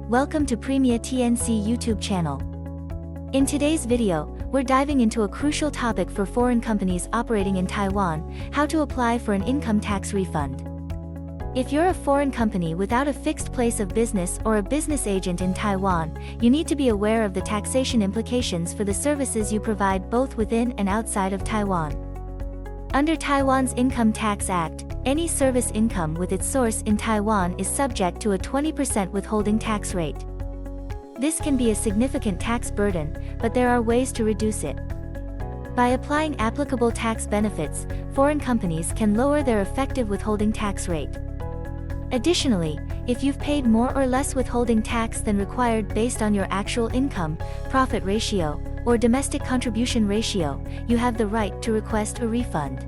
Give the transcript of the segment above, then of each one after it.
Welcome to PREMIA TNC YouTube channel. In today's video, we're diving into a crucial topic for foreign companies operating in Taiwan: how to apply for an income tax refund. If you're a foreign company without a fixed place of business or a business agent in Taiwan, you need to be aware of the taxation implications for the services you provide both within and outside of Taiwan. Under Taiwan's Income Tax Act, any service income with its source in Taiwan is subject to a 20% withholding tax rate. This can be a significant tax burden, but there are ways to reduce it. By applying applicable tax benefits, foreign companies can lower their effective withholding tax rate. Additionally, if you've paid more or less withholding tax than required based on your actual income, profit ratio, or domestic contribution ratio, you have the right to request a refund.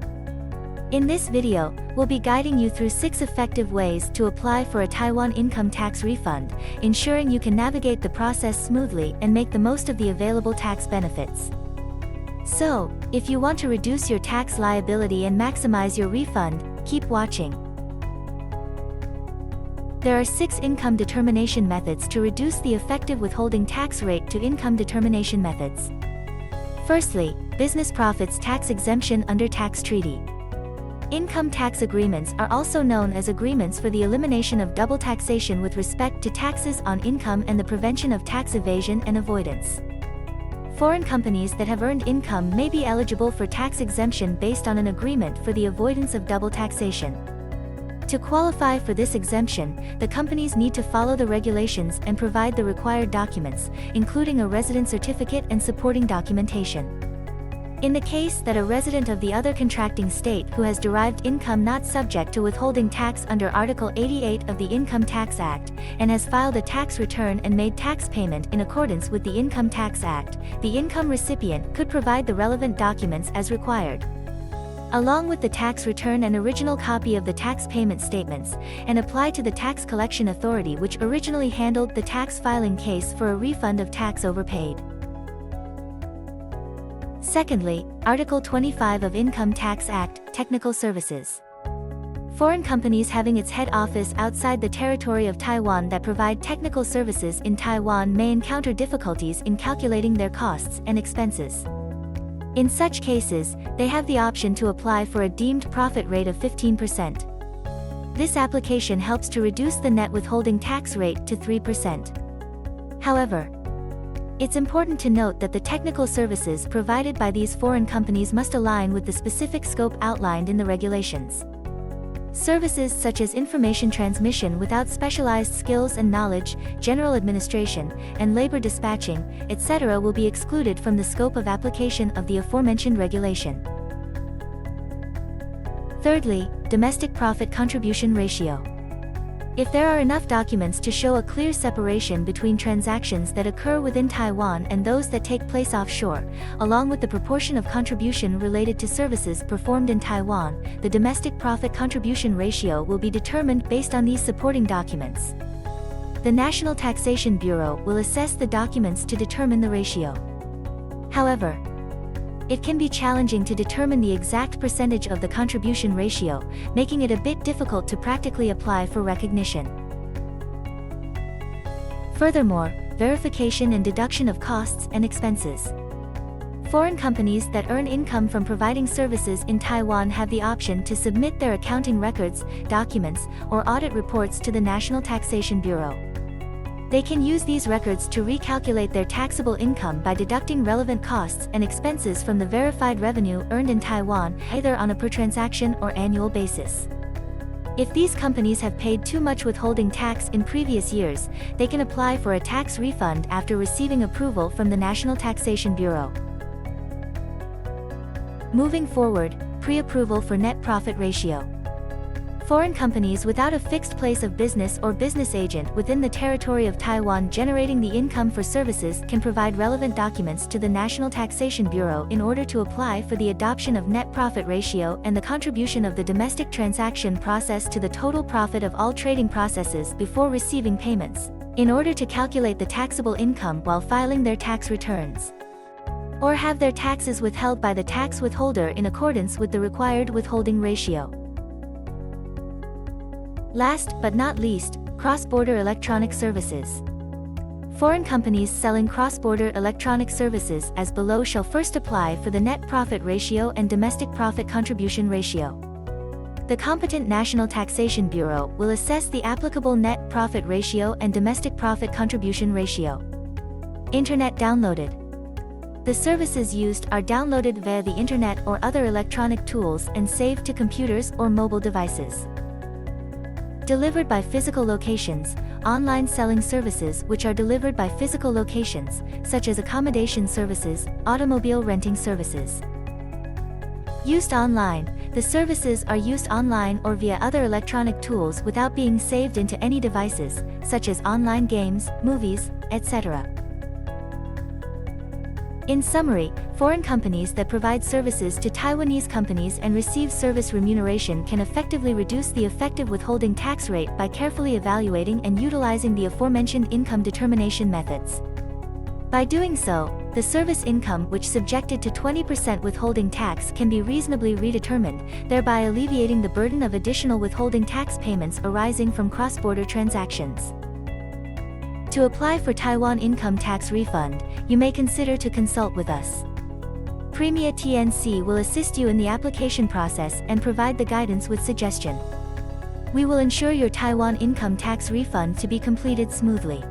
In this video, we'll be guiding you through 6 effective ways to apply for a Taiwan income tax refund, ensuring you can navigate the process smoothly and make the most of the available tax benefits. So, if you want to reduce your tax liability and maximize your refund, keep watching. There are 6 income determination methods to reduce the effective withholding tax rate to income determination methods. Firstly, business profits tax exemption under tax treaty. Income tax agreements are also known as agreements for the elimination of double taxation with respect to taxes on income and the prevention of tax evasion and avoidance. Foreign companies that have earned income may be eligible for tax exemption based on an agreement for the avoidance of double taxation. To qualify for this exemption, the companies need to follow the regulations and provide the required documents, including a resident certificate and supporting documentation. In the case that a resident of the other contracting state who has derived income not subject to withholding tax under Article 88 of the Income Tax Act, and has filed a tax return and made tax payment in accordance with the Income Tax Act, the income recipient could provide the relevant documents as required, along with the tax return and original copy of the tax payment statements, and apply to the tax collection authority which originally handled the tax filing case for a refund of tax overpaid. Secondly, Article 25 of Income Tax Act, Technical Services. Foreign companies having its head office outside the territory of Taiwan that provide technical services in Taiwan may encounter difficulties in calculating their costs and expenses. In such cases, they have the option to apply for a deemed profit rate of 15%. This application helps to reduce the net withholding tax rate to 3%. However, it's important to note that the technical services provided by these foreign companies must align with the specific scope outlined in the regulations. Services such as information transmission without specialized skills and knowledge, general administration, and labor dispatching, etc. will be excluded from the scope of application of the aforementioned regulation. Thirdly, domestic profit contribution ratio. If there are enough documents to show a clear separation between transactions that occur within Taiwan and those that take place offshore, along with the proportion of contribution related to services performed in Taiwan, the domestic profit contribution ratio will be determined based on these supporting documents. The National Taxation Bureau will assess the documents to determine the ratio. However, it can be challenging to determine the exact percentage of the contribution ratio, making it a bit difficult to practically apply for recognition. Furthermore, verification and deduction of costs and expenses. Foreign companies that earn income from providing services in Taiwan have the option to submit their accounting records, documents, or audit reports to the National Taxation Bureau. They can use these records to recalculate their taxable income by deducting relevant costs and expenses from the verified revenue earned in Taiwan, either on a per-transaction or annual basis. If these companies have paid too much withholding tax in previous years, they can apply for a tax refund after receiving approval from the National Taxation Bureau. Moving forward, pre-approval for net profit ratio. Foreign companies without a fixed place of business or business agent within the territory of Taiwan generating the income for services can provide relevant documents to the National Taxation Bureau in order to apply for the adoption of net profit ratio and the contribution of the domestic transaction process to the total profit of all trading processes before receiving payments, in order to calculate the taxable income while filing their tax returns, or have their taxes withheld by the tax withholder in accordance with the required withholding ratio. Last but not least, cross-border electronic services. Foreign companies selling cross-border electronic services as below shall first apply for the net profit ratio and domestic profit contribution ratio. The competent National Taxation Bureau will assess the applicable net profit ratio and domestic profit contribution ratio. Internet downloaded. The services used are downloaded via the internet or other electronic tools and saved to computers or mobile devices. Delivered by physical locations. Online selling services which are delivered by physical locations, such as accommodation services, automobile renting services. Used online. The services are used online or via other electronic tools without being saved into any devices, such as online games, movies, etc. In summary, foreign companies that provide services to Taiwanese companies and receive service remuneration can effectively reduce the effective withholding tax rate by carefully evaluating and utilizing the aforementioned income determination methods. By doing so, the service income which subjected to 20% withholding tax can be reasonably redetermined, thereby alleviating the burden of additional withholding tax payments arising from cross-border transactions. To apply for Taiwan income tax refund, you may consider to consult with us. PREMIA TNC will assist you in the application process and provide the guidance with suggestion. We will ensure your Taiwan income tax refund to be completed smoothly.